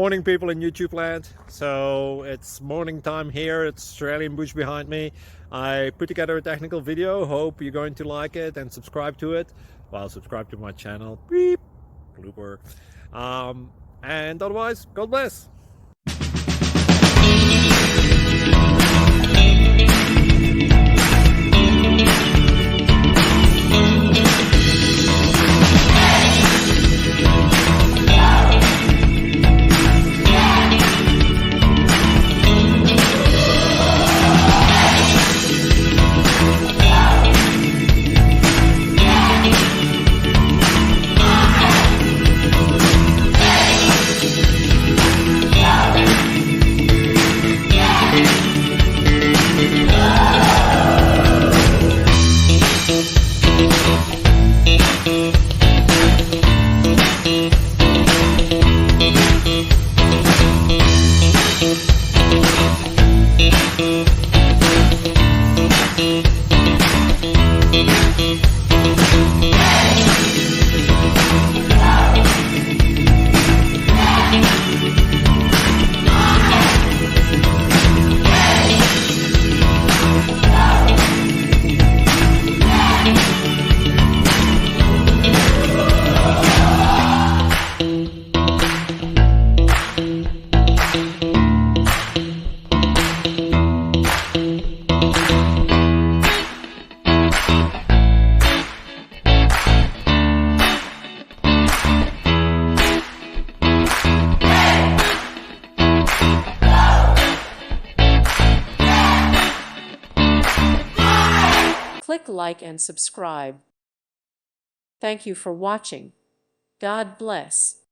Morning people in YouTube land. So it's morning time here. It's Australian bush behind me. I put together a technical video. Hope you're going to like it and subscribe to it. Well, subscribe to my channel. Beep. Blooper. And otherwise, God bless. Click like and subscribe. Thank you for watching. God bless.